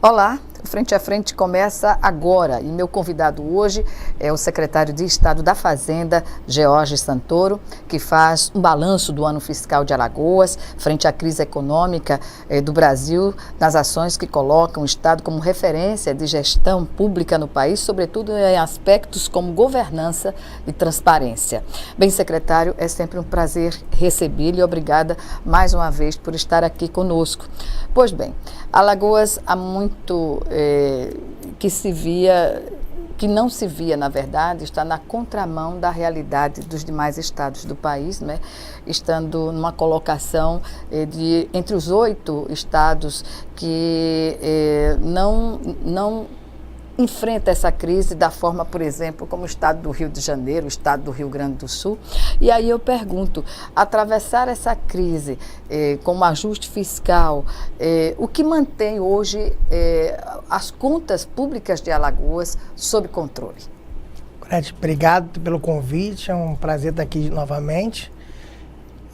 Olá, o Frente a Frente começa agora e meu convidado hoje é o secretário de Estado da Fazenda, George Santoro, que faz um balanço do ano fiscal de Alagoas, frente à crise econômica do Brasil, nas ações que colocam o Estado como referência de gestão pública no país, sobretudo em aspectos como governança e transparência. Bem, secretário, é sempre um prazer recebê-lo e obrigada mais uma vez por estar aqui conosco. Pois bem, Alagoas há muito que não se via, na verdade, está na contramão da realidade dos demais estados do país, né? Estando numa colocação entre os 8 estados que não enfrenta essa crise da forma, por exemplo, como o estado do Rio de Janeiro, o estado do Rio Grande do Sul. E aí eu pergunto, atravessar essa crise com um ajuste fiscal, o que mantém hoje as contas públicas de Alagoas sob controle? Gorete, obrigado pelo convite, é um prazer estar aqui novamente.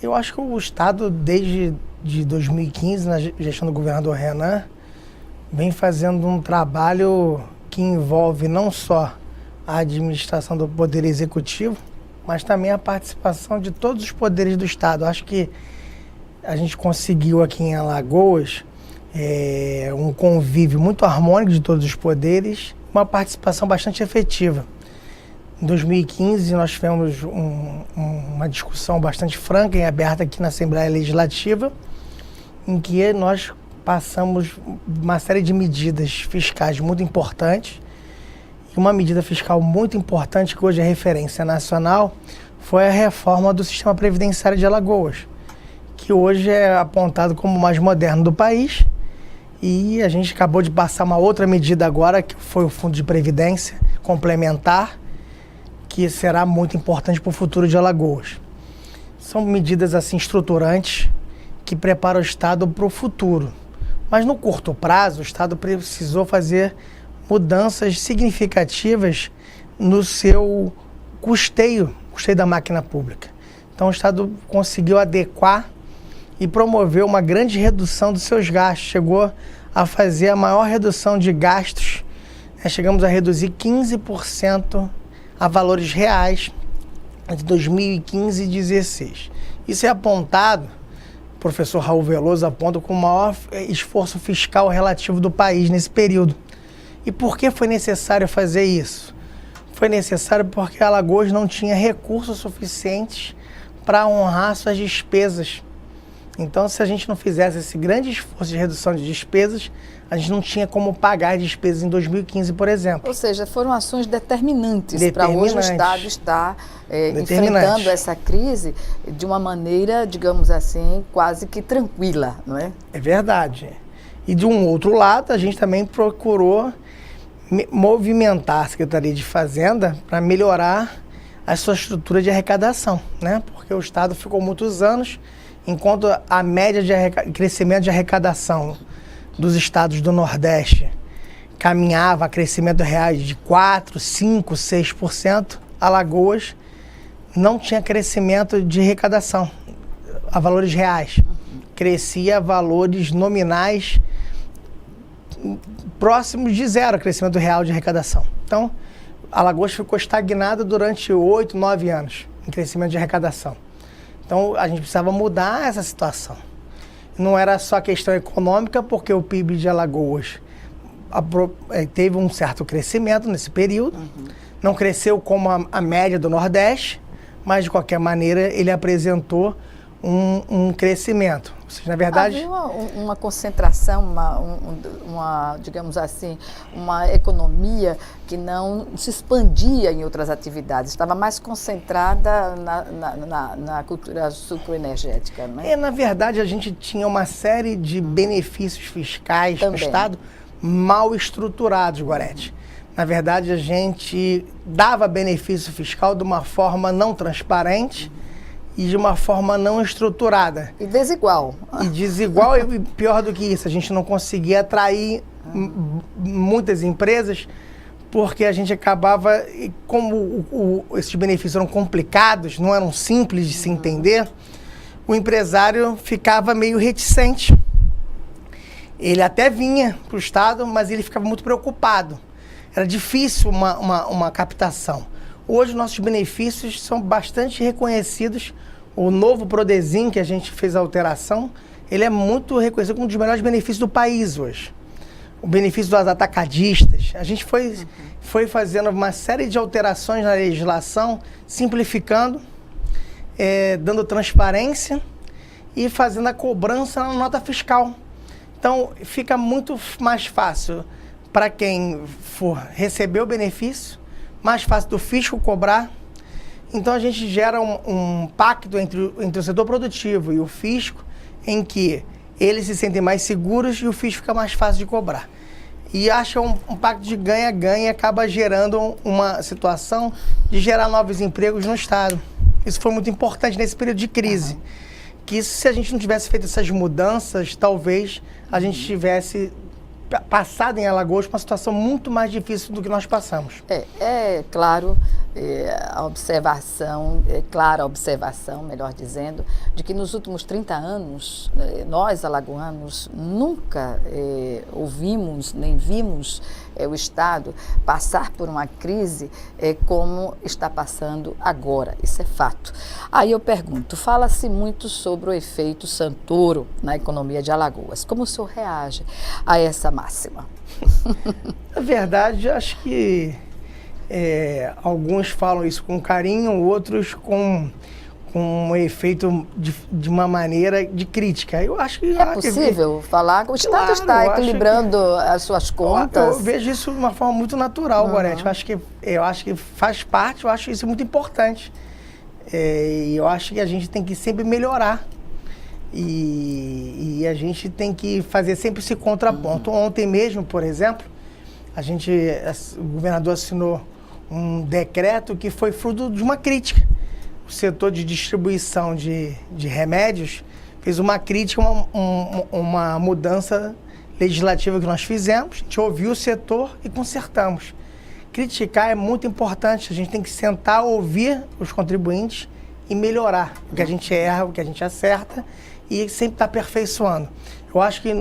Eu acho que o estado, desde 2015, na gestão do governador Renan, vem fazendo um trabalho que envolve não só a administração do Poder Executivo, mas também a participação de todos os poderes do Estado. Acho que a gente conseguiu aqui em Alagoas um convívio muito harmônico de todos os poderes, uma participação bastante efetiva. Em 2015, nós tivemos uma discussão bastante franca e aberta aqui na Assembleia Legislativa, em que nós passamos uma série de medidas fiscais muito importantes. E uma medida fiscal muito importante, que hoje é referência nacional, foi a reforma do sistema previdenciário de Alagoas, que hoje é apontado como o mais moderno do país. E a gente acabou de passar uma outra medida agora, que foi o Fundo de Previdência Complementar, que será muito importante para o futuro de Alagoas. São medidas assim estruturantes que preparam o Estado para o futuro. Mas no curto prazo, o Estado precisou fazer mudanças significativas no seu custeio da máquina pública. Então o Estado conseguiu adequar e promover uma grande redução dos seus gastos. Chegou a fazer a maior redução de gastos. Chegamos a reduzir 15% a valores reais entre 2015 e 2016. Isso é apontado, o professor Raul Veloso aponta, com o maior esforço fiscal relativo do país nesse período. E por que foi necessário fazer isso? Foi necessário porque Alagoas não tinha recursos suficientes para honrar suas despesas. Então, se a gente não fizesse esse grande esforço de redução de despesas, a gente não tinha como pagar as despesas em 2015, por exemplo. Ou seja, foram ações determinantes para hoje o Estado estar enfrentando essa crise de uma maneira, digamos assim, quase que tranquila, não é? É verdade. E de um outro lado, a gente também procurou movimentar a Secretaria de Fazenda para melhorar a sua estrutura de arrecadação, né? Porque o Estado ficou muitos anos, enquanto a média de crescimento de arrecadação dos estados do Nordeste caminhava a crescimento real de 4%, 5%, 6%, Alagoas não tinha crescimento de arrecadação a valores reais. Crescia a valores nominais próximos de zero, crescimento real de arrecadação. Então, Alagoas ficou estagnada durante 8, 9 anos em crescimento de arrecadação. Então, a gente precisava mudar essa situação. Não era só questão econômica, porque o PIB de Alagoas teve um certo crescimento nesse período. Não cresceu como a média do Nordeste, mas, de qualquer maneira, ele apresentou um crescimento. Ou seja, na verdade, havia uma concentração, digamos assim, uma economia que não se expandia em outras atividades, estava mais concentrada na cultura sucroenergética, não é? Na verdade, a gente tinha uma série de benefícios fiscais no Estado mal estruturados, Gorete. Na verdade, a gente dava benefício fiscal de uma forma não transparente e de uma forma não estruturada. E desigual. E desigual, e pior do que isso, a gente não conseguia atrair muitas empresas, porque a gente acabava, como esses benefícios eram complicados, não eram simples de se entender, o empresário ficava meio reticente Ele até vinha para o Estado, mas ele ficava muito preocupado. Era difícil uma captação. Hoje, nossos benefícios são bastante reconhecidos. O novo Prodesim, que a gente fez a alteração, ele é muito reconhecido como um dos melhores benefícios do país hoje. O benefício dos atacadistas. A gente foi fazendo uma série de alterações na legislação, simplificando, dando transparência e fazendo a cobrança na nota fiscal. Então, fica muito mais fácil para quem for receber o benefício, mais fácil do fisco cobrar. Então, a gente gera um pacto entre o setor produtivo e o fisco, em que eles se sentem mais seguros e o fisco fica mais fácil de cobrar. E acha um pacto de ganha-ganha e acaba gerando uma situação de gerar novos empregos no Estado. Isso foi muito importante nesse período de crise. Que se a gente não tivesse feito essas mudanças, talvez a gente tivesse passado em Alagoas uma situação muito mais difícil do que nós passamos. Claro, clara a observação, melhor dizendo, de que nos últimos 30 anos, nós alagoanos nunca ouvimos, nem vimos o Estado passar por uma crise como está passando agora. Isso é fato. Aí eu pergunto, fala-se muito sobre o efeito Santoro na economia de Alagoas. Como o senhor reage a essa máxima? Na verdade, acho que alguns falam isso com carinho, outros com um efeito de uma maneira de crítica. Eu acho que é possível falar que o Estado está equilibrando as suas contas. Eu vejo isso de uma forma muito natural, Gorete. Eu acho que faz parte, eu acho isso muito importante. E eu acho que a gente tem que sempre melhorar. E a gente tem que fazer sempre esse contraponto. Ontem mesmo, por exemplo, o governador assinou um decreto que foi fruto de uma crítica. O setor de distribuição de remédios fez uma crítica, uma mudança legislativa que nós fizemos. A gente ouviu o setor e consertamos. Criticar é muito importante. A gente tem que sentar, ouvir os contribuintes e melhorar o que a gente erra, o que a gente acerta e sempre estar aperfeiçoando. Eu acho que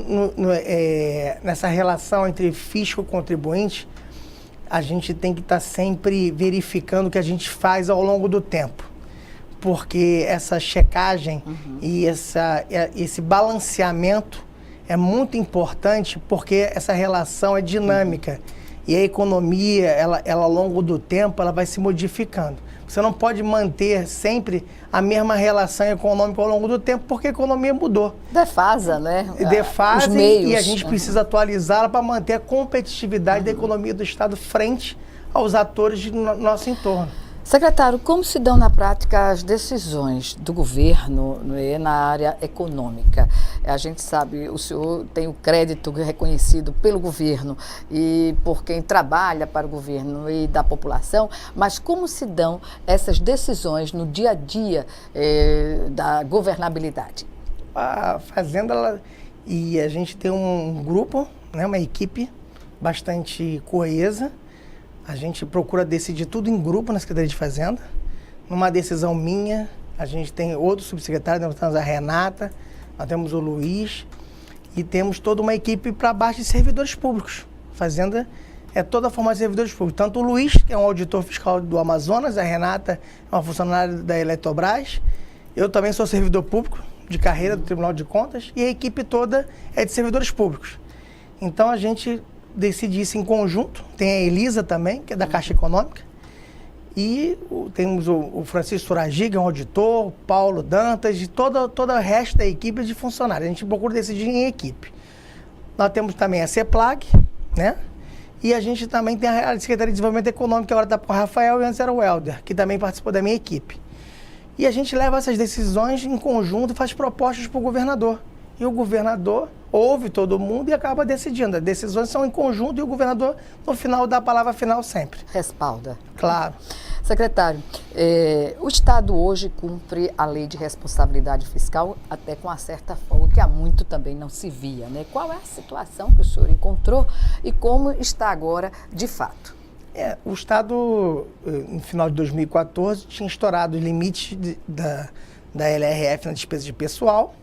nessa relação entre fisco e contribuinte, a gente tem que estar sempre verificando o que a gente faz ao longo do tempo. Porque essa checagem e esse balanceamento é muito importante, porque essa relação é dinâmica. E a economia, ela ao longo do tempo, ela vai se modificando. Você não pode manter sempre a mesma relação econômica ao longo do tempo, porque a economia mudou. Defasa, né? Defasa e a gente precisa atualizá-la para manter a competitividade da economia do Estado frente aos atores do nosso entorno. Secretário, como se dão na prática as decisões do governo na área econômica? A gente sabe, o senhor tem o crédito reconhecido pelo governo e por quem trabalha para o governo e da população, mas como se dão essas decisões no dia a dia da governabilidade? A Fazenda, e a gente tem um grupo, né, uma equipe bastante coesa. A gente procura decidir tudo em grupo na Secretaria de Fazenda. Numa decisão minha, a gente tem outros subsecretários, nós temos a Renata, nós temos o Luiz e temos toda uma equipe para baixo de servidores públicos. Fazenda é toda a forma de servidores públicos. Tanto o Luiz, que é um auditor fiscal do Amazonas, a Renata é uma funcionária da Eletrobras, eu também sou servidor público de carreira do Tribunal de Contas e a equipe toda é de servidores públicos. Então a gente decidi isso em conjunto. Tem a Elisa também, que é da Caixa Econômica. E temos o Francisco Suragiga, um auditor, o Paulo Dantas e todo o resto da equipe de funcionários. A gente procura decidir em equipe. Nós temos também a CEPLAG, né? E a gente também tem a Secretaria de Desenvolvimento Econômico, que agora está com o Rafael e antes era o Helder, que também participou da minha equipe. E a gente leva essas decisões em conjunto e faz propostas para o governador. E o governador ouve todo mundo e acaba decidindo. As decisões são em conjunto e o governador, no final, dá a palavra final sempre. Respalda. Claro. Secretário, o Estado hoje cumpre a lei de responsabilidade fiscal até com uma certa folga, que há muito também não se via, né? Qual é a situação que o senhor encontrou e como está agora de fato? O Estado, no final de 2014, tinha estourado os limites da LRF na despesa de pessoal.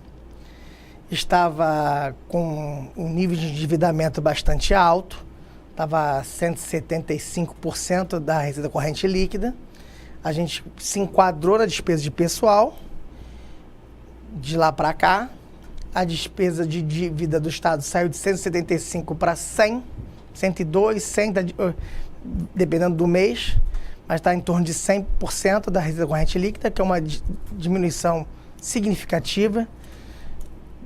estava com um nível de endividamento bastante alto, estava 175% da receita corrente líquida. A gente se enquadrou na despesa de pessoal. De lá para cá, a despesa de dívida do Estado saiu de 175 para 100, 102, 100, dependendo do mês, mas está em torno de 100% da receita corrente líquida, que é uma diminuição significativa.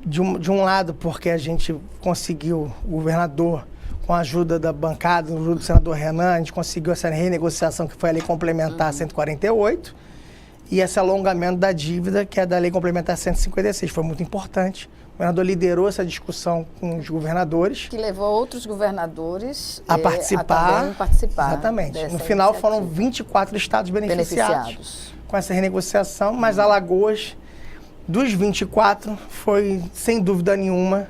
De um lado, porque a gente conseguiu, o governador, com a ajuda da bancada, com a ajuda do senador Renan, a gente conseguiu essa renegociação que foi a lei complementar 148 e esse alongamento da dívida, que é da lei complementar 156. Foi muito importante. O governador liderou essa discussão com os governadores. Que levou outros governadores a participar. A também participar. Exatamente. No final iniciativa. Foram 24 estados beneficiados com essa renegociação, mas Alagoas, dos 24, foi, sem dúvida nenhuma,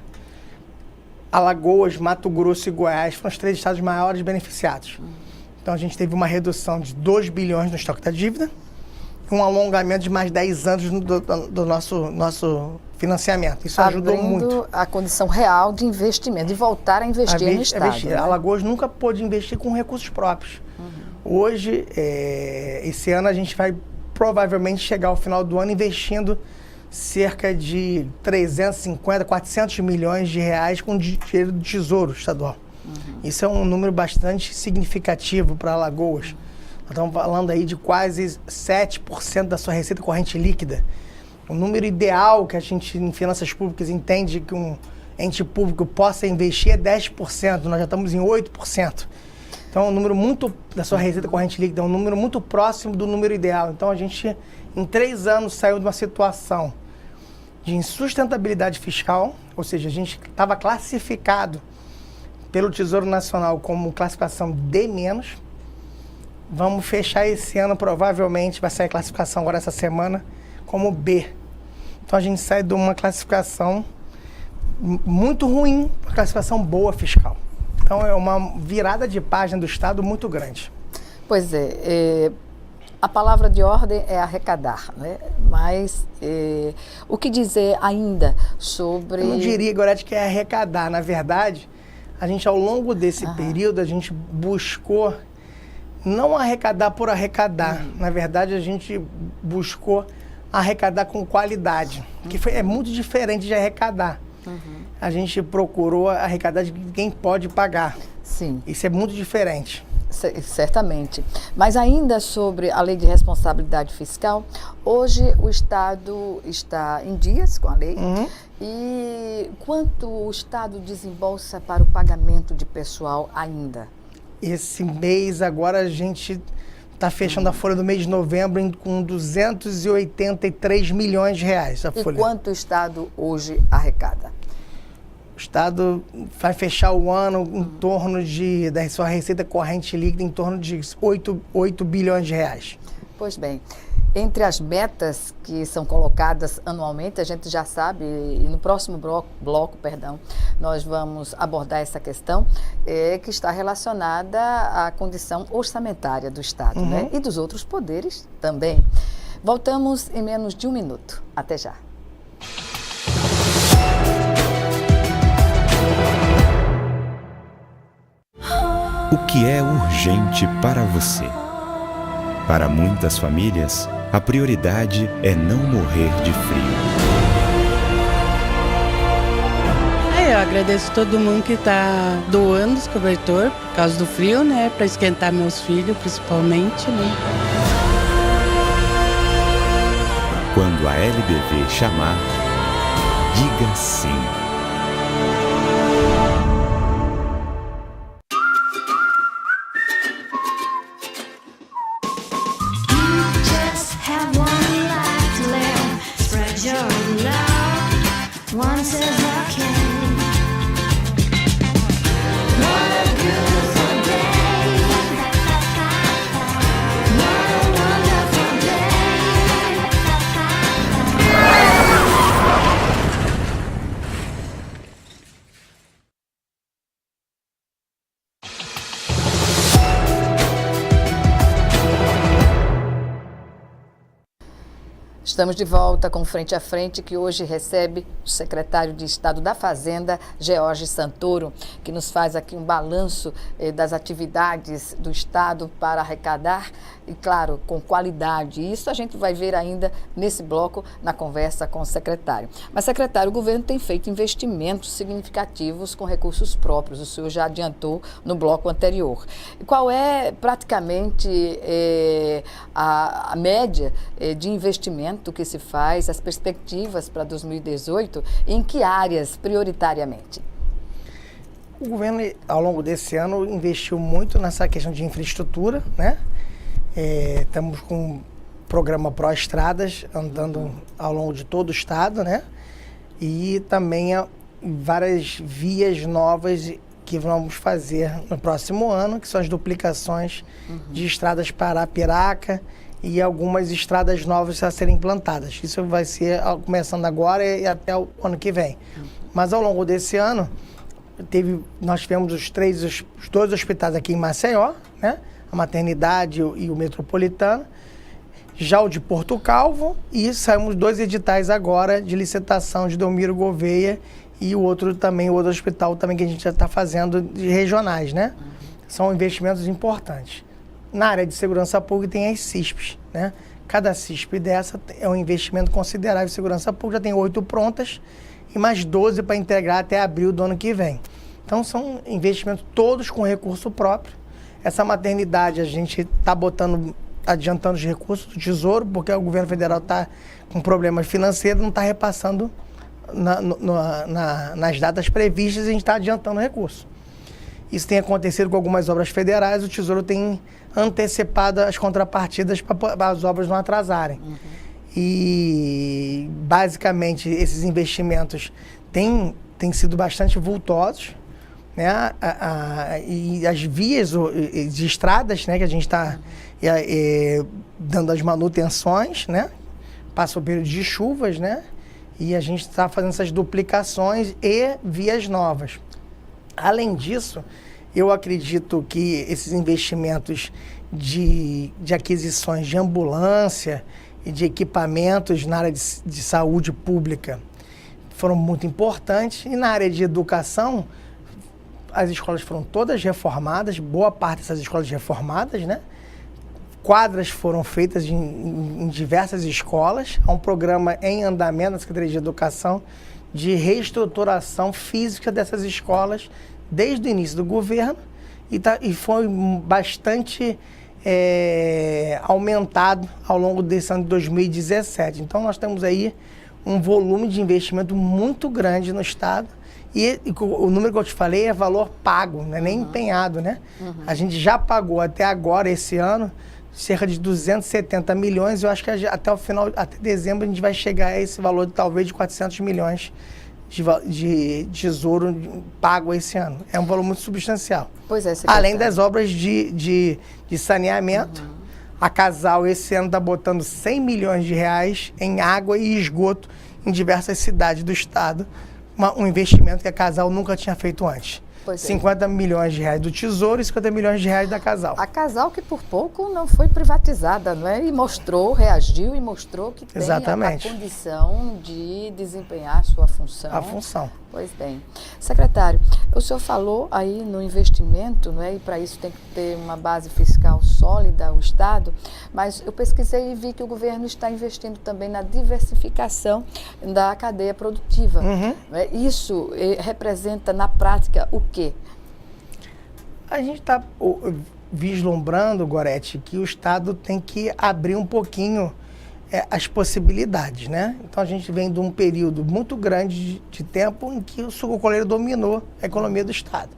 Alagoas, Mato Grosso e Goiás foram os 3 estados maiores beneficiados. Então a gente teve uma redução de 2 bilhões no estoque da dívida e um alongamento de mais 10 anos do nosso financiamento. Isso ajudou muito. A condição real de investimento, de voltar a investir no estado. Né? Alagoas nunca pôde investir com recursos próprios. Hoje, esse ano, a gente vai provavelmente chegar ao final do ano investindo cerca de 350, 400 milhões de reais com dinheiro do Tesouro Estadual. Isso é um número bastante significativo para Alagoas. Nós estamos falando aí de quase 7% da sua receita corrente líquida. O número ideal que a gente, em finanças públicas, entende que um ente público possa investir é 10%. Nós já estamos em 8%. Então, é um número muito, da sua receita corrente líquida, é um número muito próximo do número ideal. Então, a gente, em 3 anos, saiu de uma situação de insustentabilidade fiscal, ou seja, a gente estava classificado pelo Tesouro Nacional como classificação D-. Vamos fechar esse ano, provavelmente, vai sair a classificação agora essa semana, como B. Então a gente sai de uma classificação muito ruim para uma classificação boa fiscal. Então é uma virada de página do Estado muito grande. Pois é, a palavra de ordem é arrecadar, né? Mas o que dizer ainda sobre... Eu não diria, Gorete, que é arrecadar. Na verdade, a gente, ao longo desse período, a gente buscou não arrecadar por arrecadar. Na verdade, a gente buscou arrecadar com qualidade, que é muito diferente de arrecadar. A gente procurou arrecadar de quem pode pagar. Sim. Isso é muito diferente. Certamente. Mas ainda sobre a lei de responsabilidade fiscal, hoje o Estado está em dias com a lei. E quanto o Estado desembolsa para o pagamento de pessoal ainda? Esse mês, agora a gente está fechando a folha do mês de novembro com 283 milhões de reais. A folha. E quanto o Estado hoje arrecada? O Estado vai fechar o ano em torno da sua receita corrente líquida em torno de 8 bilhões de reais. Pois bem, entre as metas que são colocadas anualmente, a gente já sabe, e no próximo bloco, nós vamos abordar essa questão, que está relacionada à condição orçamentária do Estado, né? E dos outros poderes também. Voltamos em menos de 1 minuto. Até já. O que é urgente para você? Para muitas famílias, a prioridade é não morrer de frio. Eu agradeço todo mundo que está doando os cobertor por causa do frio, né? Para esquentar meus filhos, principalmente, né? Quando a LBV chamar, diga sim. Estamos de volta com Frente a Frente, que hoje recebe o secretário de Estado da Fazenda, George Santoro, que nos faz aqui um balanço das atividades do Estado para arrecadar e, claro, com qualidade. E isso a gente vai ver ainda nesse bloco, na conversa com o secretário. Mas, secretário, o governo tem feito investimentos significativos com recursos próprios. O senhor já adiantou no bloco anterior. E qual é, praticamente, a média de investimento que se faz, as perspectivas para 2018, em que áreas prioritariamente? O governo, ao longo desse ano, investiu muito nessa questão de infraestrutura, né? Estamos com um programa Pró-Estradas andando ao longo de todo o estado, né? E também várias vias novas que vamos fazer no próximo ano, que são as duplicações de estradas para Arapiraca e algumas estradas novas a serem implantadas. Isso vai ser começando agora e até o ano que vem. Mas ao longo desse ano, nós tivemos os dois hospitais aqui em Maceió, né? A maternidade e o metropolitano, já o de Porto Calvo, e saímos 2 editais agora de licitação de Delmiro Gouveia e o outro hospital também que a gente já está fazendo de regionais, né? São investimentos importantes. Na área de segurança pública tem as CISPs, né? Cada CISP dessa é um investimento considerável em segurança pública, já tem 8 prontas e mais 12 para integrar até abril do ano que vem. Então são investimentos todos com recurso próprio. Essa maternidade a gente está adiantando os recursos do Tesouro, porque o governo federal está com problemas financeiros, não está repassando nas datas previstas, a gente está adiantando recursos. Isso tem acontecido com algumas obras federais, o Tesouro tem antecipado as contrapartidas para as obras não atrasarem. E, basicamente, esses investimentos têm sido bastante vultosos, né? E as vias de estradas, né, que a gente está dando as manutenções, né? Passa o período de chuvas, né? E a gente está fazendo essas duplicações e vias novas. Além disso, eu acredito que esses investimentos de aquisições de ambulância e de equipamentos na área de saúde pública foram muito importantes. E na área de educação, as escolas foram todas reformadas, boa parte dessas escolas reformadas, né? Quadras foram feitas em diversas escolas. Há um programa em andamento na Secretaria de Educação de reestruturação física dessas escolas desde o início do governo e foi bastante aumentado ao longo desse ano de 2017. Então nós temos aí um volume de investimento muito grande no estado e o número que eu te falei é valor pago, não é nem empenhado, né? A gente já pagou até agora, esse ano, cerca de 270 milhões, eu acho que até dezembro a gente vai chegar a esse valor de talvez de 400 milhões de tesouro pago esse ano. É um valor muito substancial. Pois é, secretário. Além das obras de saneamento, a Casal esse ano está botando 100 milhões de reais em água e esgoto em diversas cidades do estado, um investimento que a Casal nunca tinha feito antes. 50 milhões de reais do Tesouro e 50 milhões de reais da Casal. A Casal que por pouco não foi privatizada, não é? E reagiu e mostrou que tem a condição de desempenhar sua função. A função. Pois bem. Secretário, o senhor falou aí no investimento, não é? E para isso tem que ter uma base fiscal sólida, o Estado, mas eu pesquisei e vi que o governo está investindo também na diversificação da cadeia produtiva. Não é? Isso representa na prática o quê? A gente está vislumbrando, Gorete, que o Estado tem que abrir um pouquinho as possibilidades, né? Então a gente vem de um período muito grande de tempo em que o sucrocoleiro dominou a economia do Estado.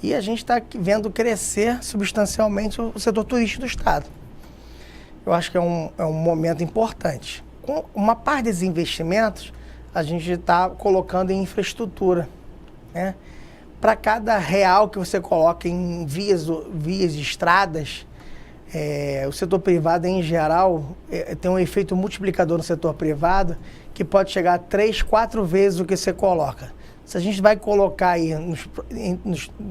E a gente está vendo crescer substancialmente o setor turístico do Estado. Eu acho que é um momento importante. Com uma parte desses investimentos, a gente está colocando em infraestrutura, né? Para cada real que você coloca em vias e estradas, o setor privado, em geral, tem um efeito multiplicador no setor privado que pode chegar a 3, 4 vezes o que você coloca. Se a gente vai colocar aí,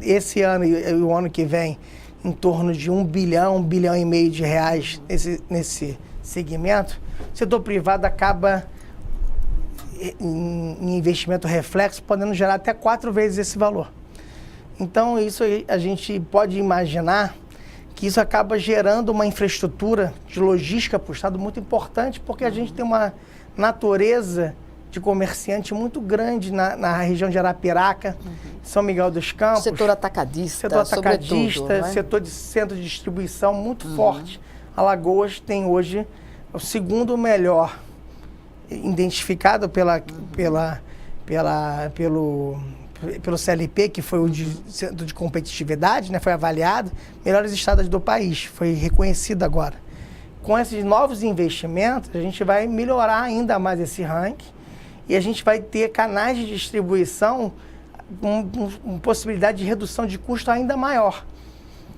esse ano e o ano que vem, em torno de 1 bilhão e meio de reais nesse segmento, o setor privado acaba, em investimento reflexo, podendo gerar até 4 vezes esse valor. Então, isso a gente pode imaginar que isso acaba gerando uma infraestrutura de logística para o Estado muito importante, porque a gente tem uma natureza de comerciante muito grande na região de Arapiraca, São Miguel dos Campos. Setor atacadista, setor de centro de distribuição muito forte. Alagoas tem hoje o segundo melhor identificado pelo CLP, que foi o Centro de Competitividade, né, foi avaliado, melhores estados do país, foi reconhecido agora. Com esses novos investimentos, a gente vai melhorar ainda mais esse ranking e a gente vai ter canais de distribuição com possibilidade de redução de custo ainda maior.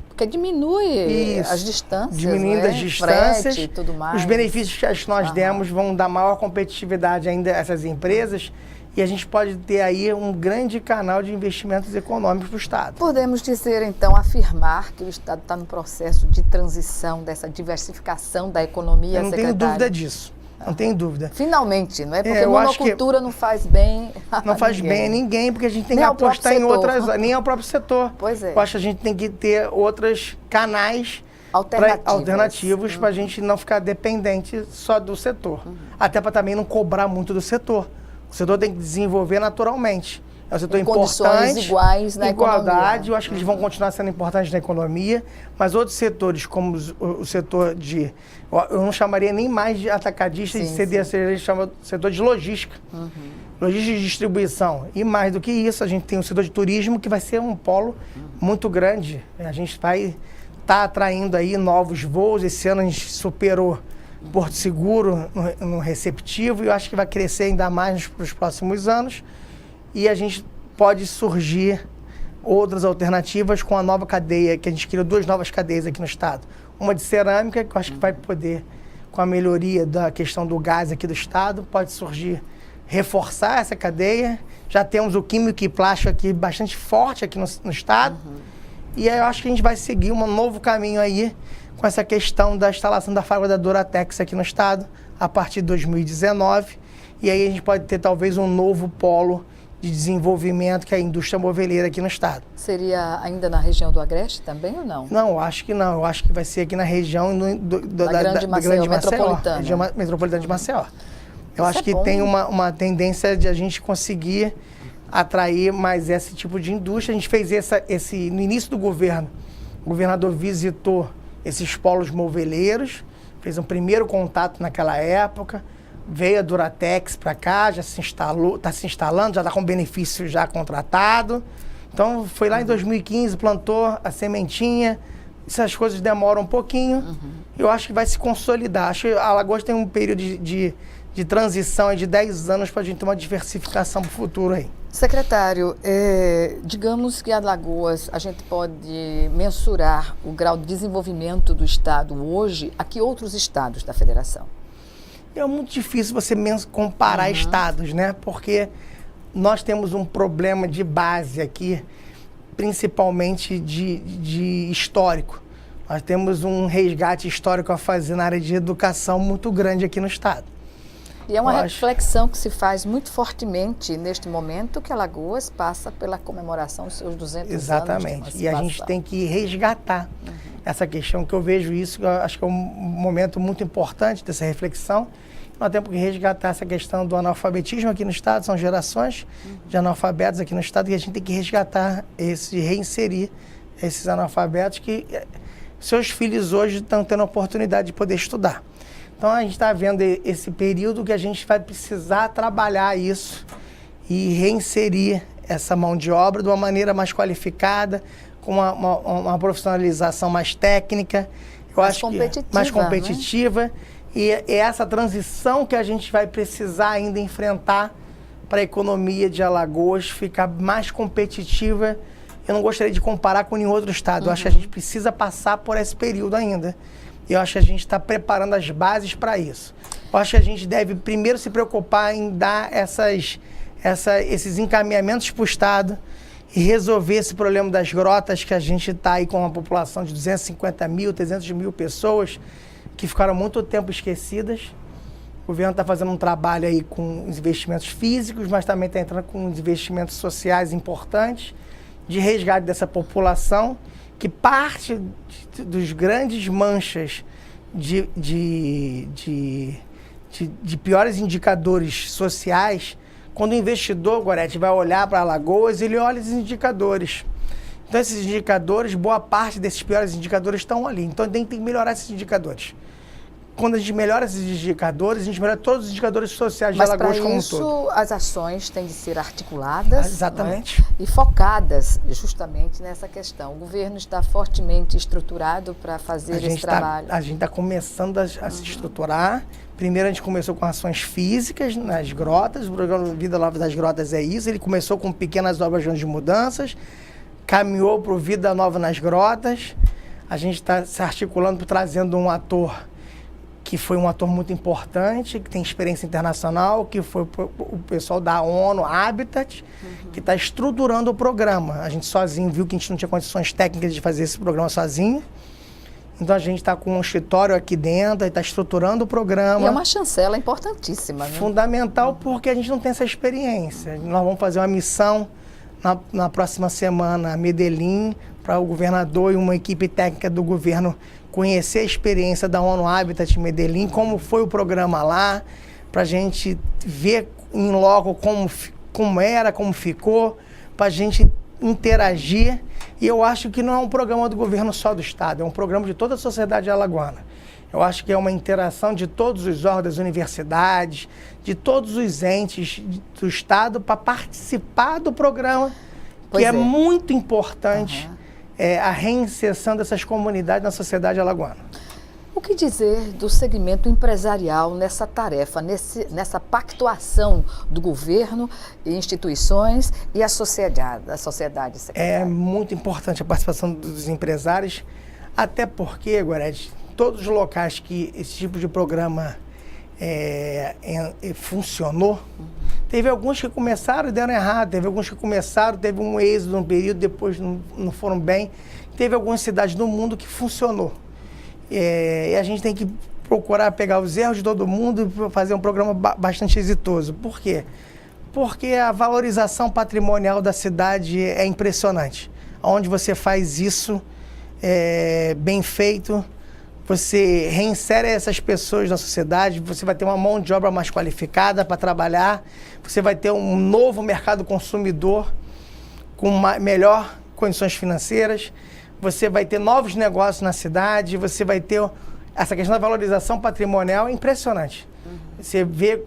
Porque diminui as distâncias, diminuindo as distâncias, frete e tudo mais. Os benefícios que nós demos vão dar maior competitividade ainda a essas empresas. E a gente pode ter aí um grande canal de investimentos econômicos para o Estado. Podemos dizer, então, afirmar que o Estado está no processo de transição, dessa diversificação da economia, Eu não tenho dúvida disso, não tenho dúvida. Finalmente, não é? Porque monocultura não faz bem a Não faz bem a ninguém, porque a gente tem que apostar em outras... Nem ao próprio setor. Pois é. Eu acho que a gente tem que ter outros canais alternativos para a gente não ficar dependente só do setor. Até para também não cobrar muito do setor. O setor tem que desenvolver naturalmente. É um setor importante, iguais na igualdade, economia. Eu acho que eles vão continuar sendo importantes na economia, mas outros setores, como o setor de... Eu não chamaria nem mais de atacadista, de CDS, eu chamo de setor de logística. Logística de distribuição. E mais do que isso, a gente tem o setor de turismo, que vai ser um polo muito grande. A gente vai estar atraindo aí novos voos. Esse ano a gente superou Porto Seguro no receptivo, e eu acho que vai crescer ainda mais nos próximos anos, e a gente pode surgir outras alternativas com a nova cadeia, que a gente criou 2 novas cadeias aqui no estado. Uma de cerâmica, que eu acho que vai poder, com a melhoria da questão do gás aqui do estado, pode surgir, reforçar essa cadeia. Já temos o químico e plástico aqui bastante forte aqui no estado, e aí eu acho que a gente vai seguir um novo caminho aí, com essa questão da instalação da fábrica da Duratex aqui no estado, a partir de 2019. E aí a gente pode ter talvez um novo polo de desenvolvimento, que é a indústria moveleira aqui no estado. Seria ainda na região do Agreste também ou não? Não, eu acho que não. Eu acho que vai ser aqui na região da Grande Maceió, metropolitana. Região metropolitana de Maceió. Eu acho que tem uma tendência de a gente conseguir atrair mais esse tipo de indústria. A gente fez no início do governo, o governador visitou esses polos moveleiros, fez um primeiro contato naquela época, veio a Duratex para cá, já se instalou, está se instalando, já está com benefício já contratado. Então, foi lá em 2015, plantou a sementinha, essas coisas demoram um pouquinho, eu acho que vai se consolidar. Acho que a Alagoas tem um período de transição de 10 anos para a gente ter uma diversificação para o futuro aí. Secretário, digamos que Alagoas, a gente pode mensurar o grau de desenvolvimento do estado hoje a que outros estados da federação? É muito difícil você comparar estados, né? Porque nós temos um problema de base aqui, principalmente de histórico. Nós temos um resgate histórico a fazer na área de educação muito grande aqui no estado. E é uma reflexão que se faz muito fortemente neste momento que Alagoas passa pela comemoração dos seus 200 anos de Exatamente. E a gente tem que resgatar essa questão, que eu vejo isso, eu acho que é um momento muito importante dessa reflexão. Nós temos que resgatar essa questão do analfabetismo aqui no estado, são gerações de analfabetos aqui no estado, e a gente tem que resgatar reinserir esses analfabetos que seus filhos hoje estão tendo a oportunidade de poder estudar. Então, a gente está vendo esse período que a gente vai precisar trabalhar isso e reinserir essa mão de obra de uma maneira mais qualificada, com uma profissionalização mais técnica, mais competitiva. Né? E é essa transição que a gente vai precisar ainda enfrentar para a economia de Alagoas ficar mais competitiva. Eu não gostaria de comparar com nenhum outro estado. Eu acho que a gente precisa passar por esse período ainda. Eu acho que a gente está preparando as bases para isso. Eu acho que a gente deve primeiro se preocupar em dar esses encaminhamentos para o Estado e resolver esse problema das grotas, que a gente está aí com uma população de 250 mil, 300 mil pessoas, que ficaram muito tempo esquecidas. O governo está fazendo um trabalho aí com os investimentos físicos, mas também está entrando com os investimentos sociais importantes de resgate dessa população, que parte dos grandes manchas de piores indicadores sociais. Quando o investidor, Gorete, vai olhar para Alagoas, ele olha esses indicadores. Então, esses indicadores, boa parte desses piores indicadores estão ali. Então, tem que melhorar esses indicadores. Quando a gente melhora esses indicadores, a gente melhora todos os indicadores sociais de Alagoas como um todo. Mas, para isso, as ações têm de ser articuladas, exatamente, e focadas justamente nessa questão. O governo está fortemente estruturado para fazer esse trabalho. A gente está começando a se estruturar. Primeiro, a gente começou com ações físicas nas grotas. O programa Vida Nova das Grotas é isso. Ele começou com pequenas obras de mudanças, caminhou para o Vida Nova nas Grotas. A gente está se articulando, trazendo um ator que foi um ator muito importante, que tem experiência internacional, que foi o pessoal da ONU Habitat, que está estruturando o programa. A gente sozinho viu que a gente não tinha condições técnicas de fazer esse programa sozinho. Então a gente está com um escritório aqui dentro, está estruturando o programa. E é uma chancela importantíssima, né? Fundamental, porque a gente não tem essa experiência. Nós vamos fazer uma missão na próxima semana a Medellín, para o governador e uma equipe técnica do governo conhecer a experiência da ONU Habitat em Medellín, como foi o programa lá, para a gente ver em loco como era, como ficou, para a gente interagir. E eu acho que não é um programa do governo só do Estado, é um programa de toda a sociedade alagoana. Eu acho que é uma interação de todos os órgãos das universidades, de todos os entes do Estado para participar do programa, que é muito importante. A reinserção dessas comunidades na sociedade alagoana. O que dizer do segmento empresarial nessa tarefa, nessa pactuação do governo, instituições e a sociedade, secretário? É muito importante a participação dos empresários, até porque, Gorete, todos os locais que esse tipo de programa funcionou, teve alguns que começaram e deram errado, teve alguns que começaram, teve um êxodo num período, depois não foram bem. Teve algumas cidades do mundo que funcionou. E a gente tem que procurar pegar os erros de todo mundo e fazer um programa bastante exitoso. Por quê? Porque a valorização patrimonial da cidade é impressionante. Onde você faz isso bem feito, você reinsere essas pessoas na sociedade, você vai ter uma mão de obra mais qualificada para trabalhar, você vai ter um novo mercado consumidor com melhor condições financeiras, você vai ter novos negócios na cidade, você vai ter essa questão da valorização patrimonial impressionante. Você vê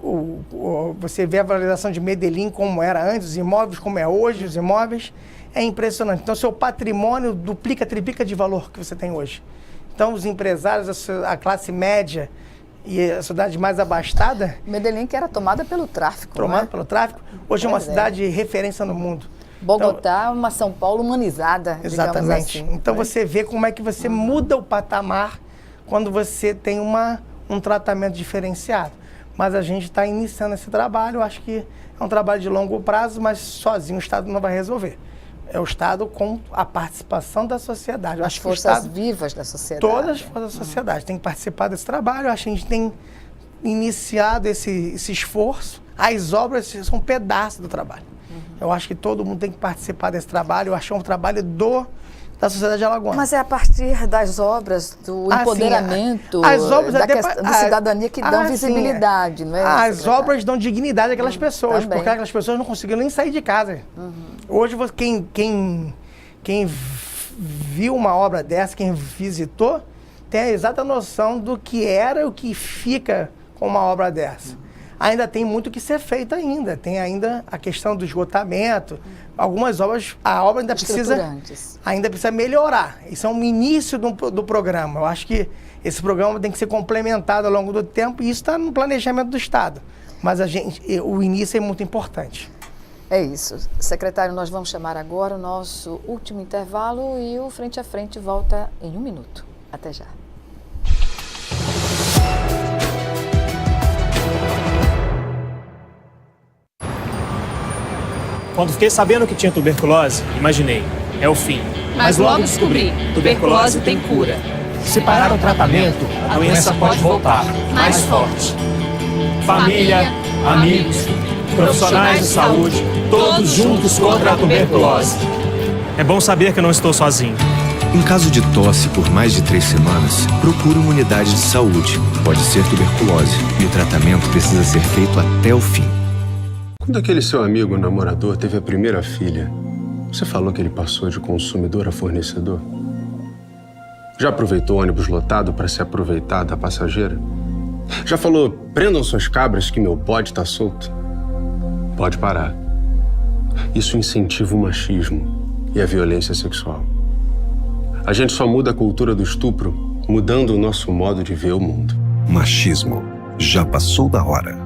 a valorização de Medellín como era antes, os imóveis como é hoje, os imóveis, é impressionante. Então, seu patrimônio duplica, triplica de valor que você tem hoje. Então, os empresários, a classe média e a sociedade mais abastada... Medellín, que era tomada pelo tráfico, Tomada pelo tráfico. Hoje é uma cidade referência no mundo. Bogotá, uma São Paulo humanizada, exatamente. Digamos assim. Então, você vê como é que você muda o patamar quando você tem um tratamento diferenciado. Mas a gente está iniciando esse trabalho. Eu acho que é um trabalho de longo prazo, mas sozinho o Estado não vai resolver. É o Estado com a participação da sociedade. Eu acho que forças vivas da sociedade. Todas as forças da sociedade têm que participar desse trabalho. Eu acho que a gente tem iniciado esse esforço. As obras são um pedaço do trabalho. Eu acho que todo mundo tem que participar desse trabalho. Eu acho que é um trabalho da sociedade alagoana. Mas é a partir das obras, do empoderamento, as obras da cidadania que dão visibilidade, não é? As obras dão dignidade àquelas pessoas, porque aquelas pessoas não conseguiram nem sair de casa. Hoje, quem viu uma obra dessa, quem visitou, tem a exata noção do que era e o que fica com uma obra dessa. Ainda tem muito que ser feito ainda. Tem ainda a questão do esgotamento. Algumas obras, a obra ainda precisa melhorar. Isso é um início do programa. Eu acho que esse programa tem que ser complementado ao longo do tempo e isso está no planejamento do Estado. Mas o início é muito importante. É isso. Secretário, nós vamos chamar agora o nosso último intervalo e o Frente a Frente volta em 1 minuto. Até já. Quando fiquei sabendo que tinha tuberculose, imaginei, é o fim. Mas logo descobri, tuberculose tem cura. Se parar o tratamento, a doença pode voltar mais forte. Família, amigos, profissionais de saúde, todos juntos contra a tuberculose. É bom saber que eu não estou sozinho. Em caso de tosse por mais de 3 semanas, procure uma unidade de saúde. Pode ser tuberculose e o tratamento precisa ser feito até o fim. Quando aquele seu amigo namorador teve a primeira filha, você falou que ele passou de consumidor a fornecedor? Já aproveitou ônibus lotado para se aproveitar da passageira? Já falou, prendam suas cabras que meu bode tá solto? Pode parar. Isso incentiva o machismo e a violência sexual. A gente só muda a cultura do estupro mudando o nosso modo de ver o mundo. Machismo. Já passou da hora.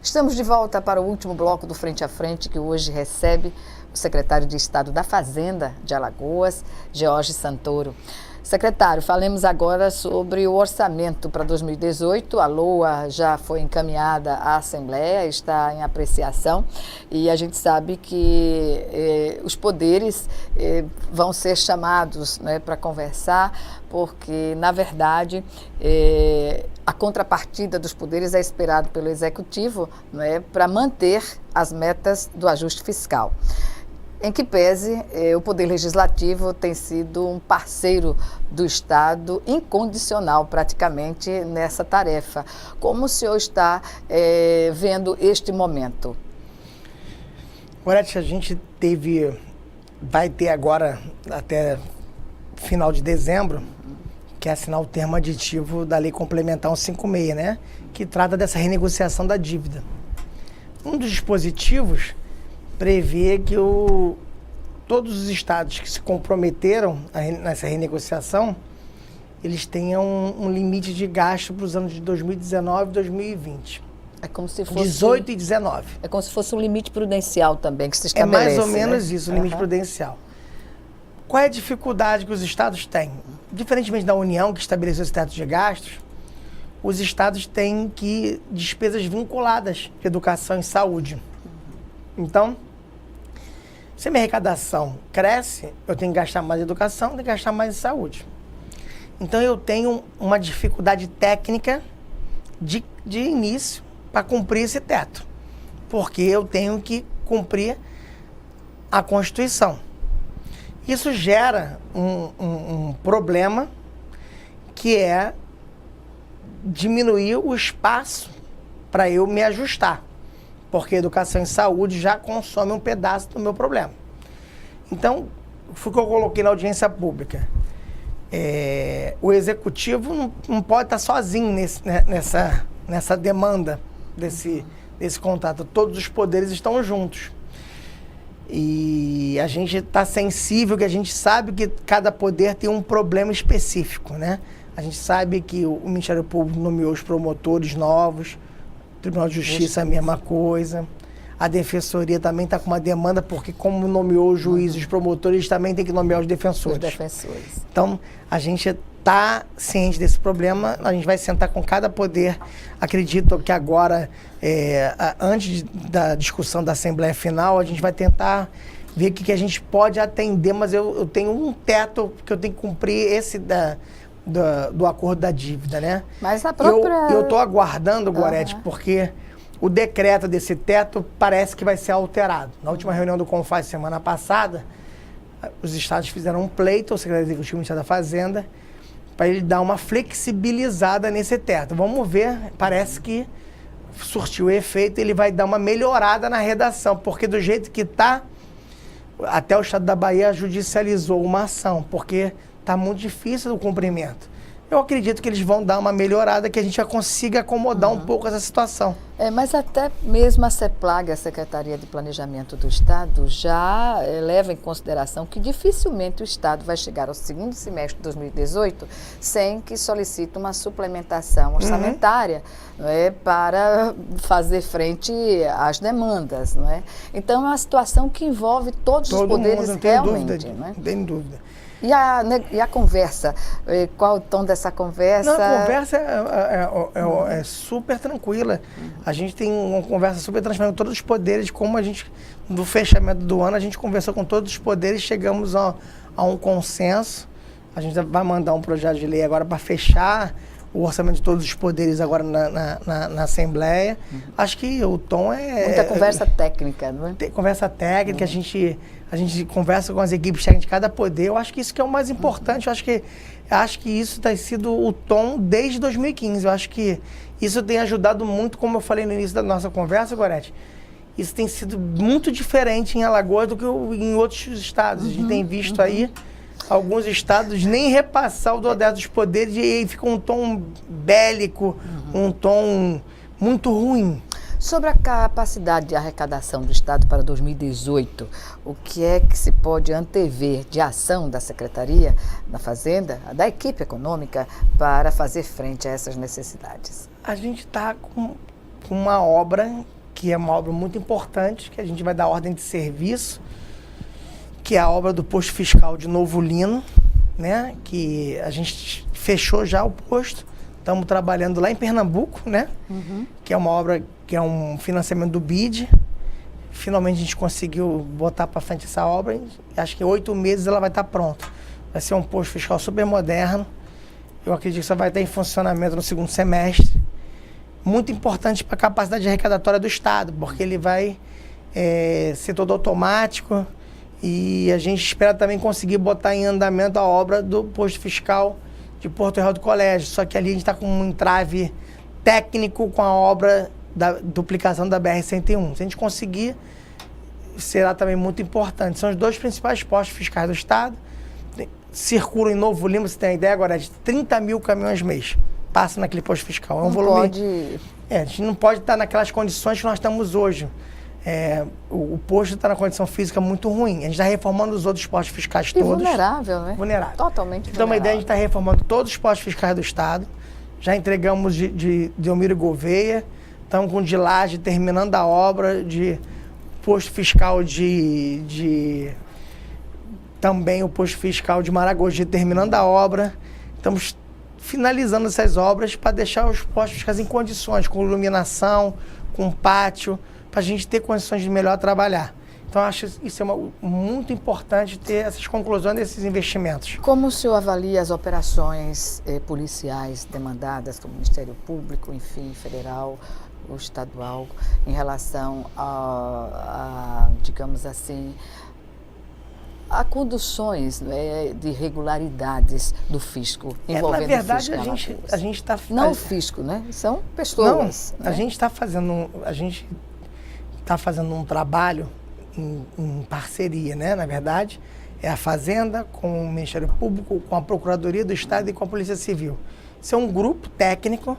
Estamos de volta para o último bloco do Frente a Frente, que hoje recebe o secretário de Estado da Fazenda de Alagoas, George Santoro. Secretário, falemos agora sobre o orçamento para 2018. A LOA já foi encaminhada à Assembleia, está em apreciação e a gente sabe que os poderes vão ser chamados, né, para conversar, porque, na verdade, a contrapartida dos poderes é esperado pelo Executivo, né, para manter as metas do ajuste fiscal. Em que pese, o Poder Legislativo tem sido um parceiro do Estado incondicional, praticamente, nessa tarefa. Como o senhor está vendo este momento? Gorete, a gente vai ter agora, até final de dezembro, que é assinar o termo aditivo da Lei Complementar 156, né? Que trata dessa renegociação da dívida. Um dos dispositivos prevê que todos os estados que se comprometeram nessa renegociação, eles tenham um limite de gasto para os anos de 2019 e 2020. É como se fosse 18 e 19. É como se fosse um limite prudencial também que se estabelece. É mais ou menos, né? Isso, um limite prudencial. Qual é a dificuldade que os estados têm? Diferentemente da União, que estabeleceu esse teto de gastos, os estados têm despesas vinculadas de educação e saúde. Então, se a minha arrecadação cresce, eu tenho que gastar mais em educação, tenho que gastar mais em saúde. Então, eu tenho uma dificuldade técnica de início para cumprir esse teto, porque eu tenho que cumprir a Constituição. Isso gera um problema que é diminuir o espaço para eu me ajustar, porque educação e saúde já consome um pedaço do meu problema. Então, foi o que eu coloquei na audiência pública. O Executivo não pode estar sozinho nessa demanda desse contato. Todos os poderes estão juntos. E a gente está sensível, que a gente sabe que cada poder tem um problema específico, né? A gente sabe que o Ministério Público nomeou os promotores novos, o Tribunal de Justiça a mesma coisa, a Defensoria também está com uma demanda, porque como nomeou os juízes e os promotores, eles também têm que nomear os defensores. Então, a gente está ciente desse problema, a gente vai sentar com cada poder. Acredito que agora, antes da discussão da Assembleia Final, a gente vai tentar ver o que a gente pode atender, mas eu tenho um teto que eu tenho que cumprir, esse do acordo da dívida, né? Mas a própria... Eu estou aguardando, Gorete, porque o decreto desse teto parece que vai ser alterado. Na última reunião do CONFAS semana passada, os estados fizeram um pleito ao secretário executivo do Ministério da Fazenda para ele dar uma flexibilizada nesse teto. Vamos ver, parece que surtiu efeito, ele vai dar uma melhorada na redação, porque do jeito que está, até o estado da Bahia judicializou uma ação, porque está muito difícil o cumprimento. Eu acredito que eles vão dar uma melhorada, que a gente já consiga acomodar um pouco essa situação. Mas até mesmo a CEPLAG, a Secretaria de Planejamento do Estado, já leva em consideração que dificilmente o Estado vai chegar ao segundo semestre de 2018 sem que solicite uma suplementação orçamentária, não é, para fazer frente às demandas. Não é? Então, é uma situação que envolve todos os poderes realmente. Não tem dúvida. E a conversa? Qual o tom dessa conversa? Não, a conversa é super tranquila. A gente tem uma conversa super transparente com todos os poderes, como a gente, no fechamento do ano, a gente conversou com todos os poderes, chegamos a um consenso. A gente vai mandar um projeto de lei agora para fechar o orçamento de todos os poderes agora na Assembleia. Acho que o tom é... Muita conversa técnica, não é? Conversa técnica, a gente conversa com as equipes técnicas de cada poder. Eu acho que isso que é o mais importante. Eu acho que isso tem sido o tom desde 2015. Eu acho que isso tem ajudado muito, como eu falei no início da nossa conversa, Gorete. Isso tem sido muito diferente em Alagoas do que em outros estados. A gente tem visto aí alguns estados nem repassar o Duodécimo dos poderes e aí fica um tom bélico, um tom muito ruim. Sobre a capacidade de arrecadação do Estado para 2018, o que é que se pode antever de ação da Secretaria da Fazenda, da equipe econômica, para fazer frente a essas necessidades? A gente está com uma obra, que é uma obra muito importante, que a gente vai dar ordem de serviço, que é a obra do posto fiscal de Novo Lino, né? Que a gente fechou já o posto. Estamos trabalhando lá em Pernambuco, né? Que é uma obra, que é um financiamento do BID. Finalmente a gente conseguiu botar para frente essa obra. Acho que em 8 meses ela vai estar pronta. Vai ser um posto fiscal super moderno. Eu acredito que isso vai estar em funcionamento no segundo semestre. Muito importante para a capacidade arrecadatória do Estado, porque ele vai ser todo automático. E a gente espera também conseguir botar em andamento a obra do posto fiscal de Porto Real do Colégio. Só que ali a gente está com um entrave técnico com a obra da duplicação da BR-101. Se a gente conseguir, será também muito importante. São os 2 principais postos fiscais do Estado. Circulam em Novo Lima, você tem a ideia agora, de 30 mil caminhões mês. Passa naquele posto fiscal. É um volume... a gente não pode estar naquelas condições que nós estamos hoje. O posto está na condição física muito ruim. A gente está reformando os outros postos fiscais todos. E vulnerável, né? Vulnerável. Totalmente vulnerável. Então, uma ideia, a gente está reformando todos os postos fiscais do Estado. Já entregamos de Elmiro Gouveia. Estamos com de Laje terminando a obra de posto fiscal também o posto fiscal de Maragogi terminando a obra. Estamos finalizando essas obras para deixar os postos fiscais em condições, com iluminação, com pátio, para a gente ter condições de melhor trabalhar. Então, eu acho isso muito importante ter essas conclusões desses investimentos. Como o senhor avalia as operações policiais demandadas pelo Ministério Público, enfim, federal ou estadual, em relação a digamos assim, a conduções, né, de irregularidades do fisco envolvendo na verdade, o fisco? a gente está... Não o fisco, né? São pessoas. Não, né? A gente está fazendo um trabalho em parceria, né? Na verdade, é a Fazenda com o Ministério Público, com a Procuradoria do Estado e com a Polícia Civil. Isso é um grupo técnico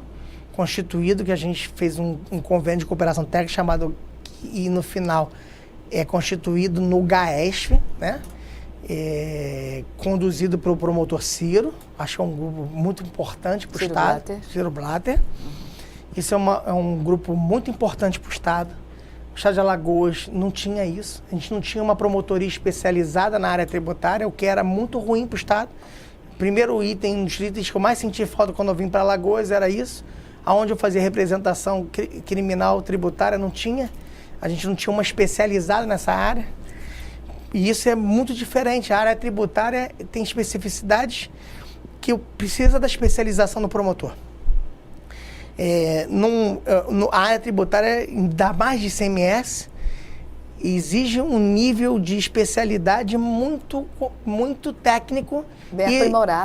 constituído, que a gente fez um convênio de cooperação técnica chamado, e no final é constituído no GAESF, né? Conduzido pelo promotor Ciro. Acho que é um grupo muito importante para o Estado. Ciro Blatter. Isso é um grupo muito importante para o Estado. O Estado de Alagoas não tinha isso. A gente não tinha uma promotoria especializada na área tributária, o que era muito ruim para o Estado. Primeiro item, um dos itens que eu mais senti falta quando eu vim para Alagoas era isso. Onde eu fazia representação criminal tributária, não tinha. A gente não tinha uma especializada nessa área. E isso é muito diferente. A área tributária tem especificidades que precisa da especialização do promotor. A área tributária, ainda mais de ICMS, exige um nível de especialidade muito técnico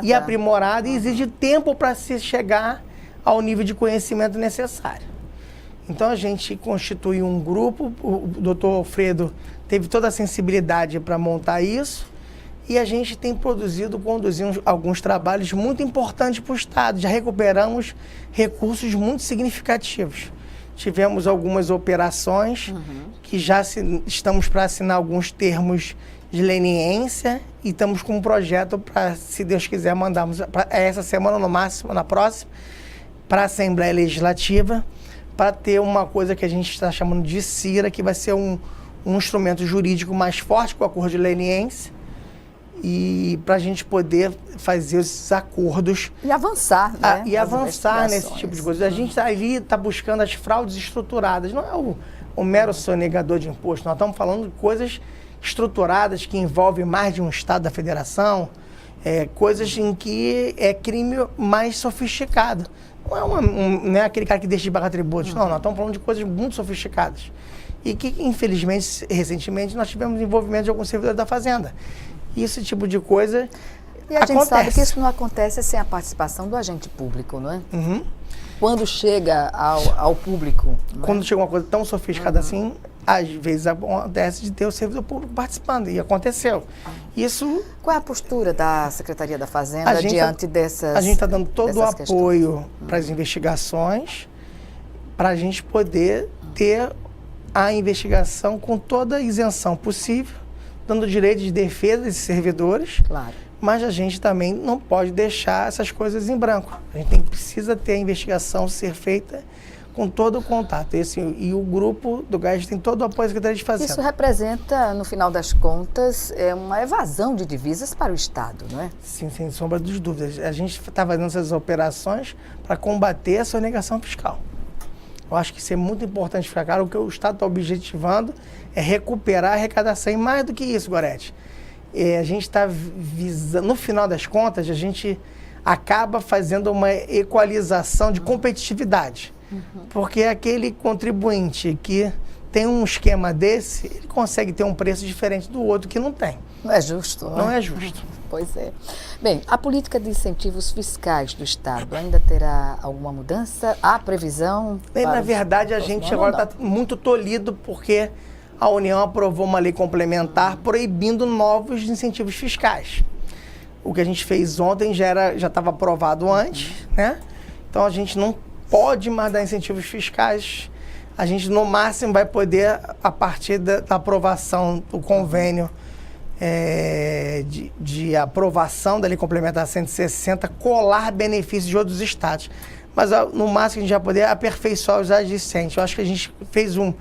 e aprimorado, e exige tempo para se chegar ao nível de conhecimento necessário. Então a gente constituiu um grupo, o doutor Alfredo teve toda a sensibilidade para montar isso, e a gente tem conduzido alguns trabalhos muito importantes para o Estado. Já recuperamos recursos muito significativos. Tivemos algumas operações que já estamos para assinar alguns termos de leniência, e estamos com um projeto para, se Deus quiser, mandarmos essa semana, no máximo, na próxima, para a Assembleia Legislativa, para ter uma coisa que a gente está chamando de CIRA, que vai ser um instrumento jurídico mais forte que o acordo de leniência, e para a gente poder fazer esses acordos. E avançar, né? E avançar nesse tipo de coisa. A gente ali está buscando as fraudes estruturadas, não é o mero sonegador de imposto. Nós estamos falando de coisas estruturadas que envolvem mais de um estado da federação, coisas em que é crime mais sofisticado. Não é aquele cara que deixa de pagar tributos. Não, nós estamos falando de coisas muito sofisticadas. E que, infelizmente, recentemente, nós tivemos envolvimento de alguns servidores da Fazenda. Esse tipo de coisa e a gente sabe que isso não acontece sem a participação do agente público, não é? Uhum. Quando chega ao público. Quando chega uma coisa tão sofisticada assim, às vezes acontece de ter o servidor público participando, e aconteceu. Isso... Qual é a postura da Secretaria da Fazenda diante dessas... A gente está dando todo o apoio para as investigações, para a gente poder ter a investigação com toda a isenção possível, dando direito de defesa desses servidores, claro. Mas a gente também não pode deixar essas coisas em branco. A gente precisa ter a investigação ser feita com todo o contato. E o grupo do GAES tem todo o apoio da Secretaria de Fazenda. Isso representa, no final das contas, uma evasão de divisas para o Estado, não é? Sim, sem sombra de dúvidas. A gente está fazendo essas operações para combater a sonegação fiscal. Eu acho que isso é muito importante ficar claro. O que o Estado está objetivando é recuperar a arrecadação. E mais do que isso, Gorete, a gente está visando, no final das contas, a gente acaba fazendo uma equalização de competitividade. Porque aquele contribuinte que tem um esquema desse, ele consegue ter um preço diferente do outro que não tem. Não é justo. Não é justo. Pois é. Bem, a política de incentivos fiscais do Estado ainda terá alguma mudança? Há previsão? Na verdade, a gente agora está muito tolhido porque a União aprovou uma lei complementar proibindo novos incentivos fiscais. O que a gente fez ontem já estava aprovado antes, né? Então a gente não pode mais dar incentivos fiscais. A gente, no máximo, vai poder, a partir da aprovação do convênio de aprovação da Lei Complementar 160, colar benefícios de outros estados. Mas, no máximo, a gente vai poder aperfeiçoar os existentes. Eu acho que a gente fez um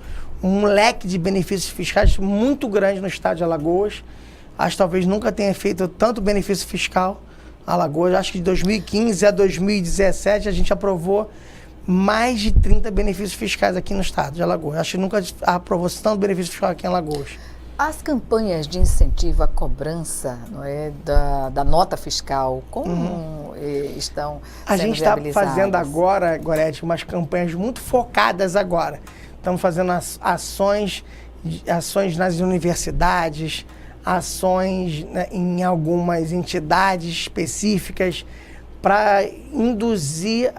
leque de benefícios fiscais muito grande no estado de Alagoas. Acho que talvez nunca tenha feito tanto benefício fiscal Alagoas. Acho que de 2015 a 2017 a gente aprovou mais de 30 benefícios fiscais aqui no estado de Alagoas. Acho que nunca aprovou tanto benefício fiscal aqui em Alagoas. As campanhas de incentivo à cobrança, não é, da nota fiscal, como estão a sendo gente está viabilizadas? fazendo agora, Gorete, umas campanhas muito focadas agora. Estamos fazendo ações nas universidades, ações, né, em algumas entidades específicas, para induzir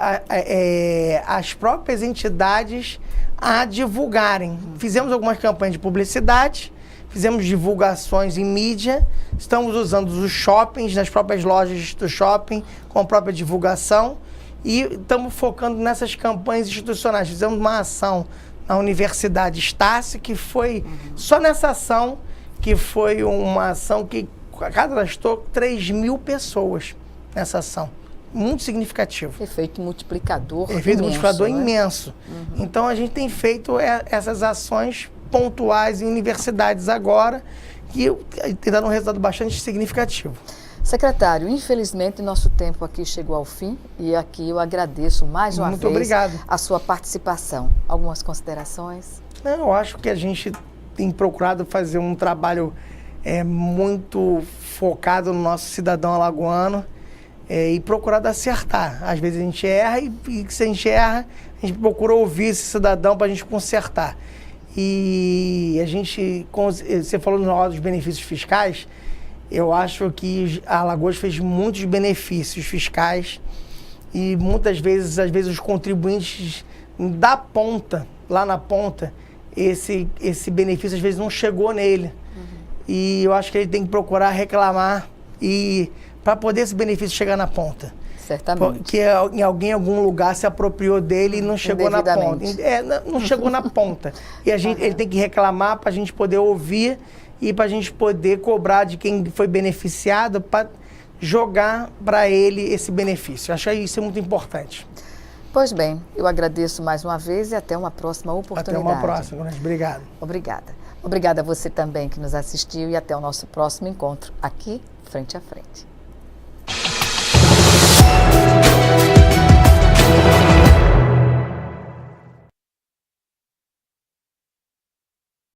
as próprias entidades a divulgarem. Fizemos algumas campanhas de publicidade, fizemos divulgações em mídia, estamos usando os shoppings, nas próprias lojas do shopping, com a própria divulgação, e estamos focando nessas campanhas institucionais. Fizemos uma ação na Universidade Estácio, que foi, só nessa ação, que foi uma ação que cadastrou 3.000 pessoas nessa ação. Muito significativo. Efeito multiplicador imenso. Então, a gente tem feito essas ações pontuais em universidades agora, que tem dado um resultado bastante significativo. Secretário, infelizmente nosso tempo aqui chegou ao fim e aqui eu agradeço mais uma vez a sua participação. Algumas considerações? Eu acho que a gente tem procurado fazer um trabalho muito focado no nosso cidadão alagoano, e procurado acertar. Às vezes a gente erra e se a gente erra, a gente procura ouvir esse cidadão para a gente consertar. E a gente, você falou no hora dos benefícios fiscais, eu acho que a Alagoas fez muitos benefícios fiscais e muitas vezes, os contribuintes da ponta, lá na ponta, esse benefício às vezes não chegou nele. E eu acho que ele tem que procurar reclamar para poder esse benefício chegar na ponta. Certamente. Porque alguém em algum lugar se apropriou dele e não chegou na ponta. Não chegou na ponta. E ele tem que reclamar para a gente poder ouvir e para a gente poder cobrar de quem foi beneficiado para jogar para ele esse benefício. Eu acho que isso é muito importante. Pois bem, eu agradeço mais uma vez e até uma próxima oportunidade. Até uma próxima, obrigado. Obrigada. Obrigada a você também que nos assistiu e até o nosso próximo encontro aqui, frente a frente.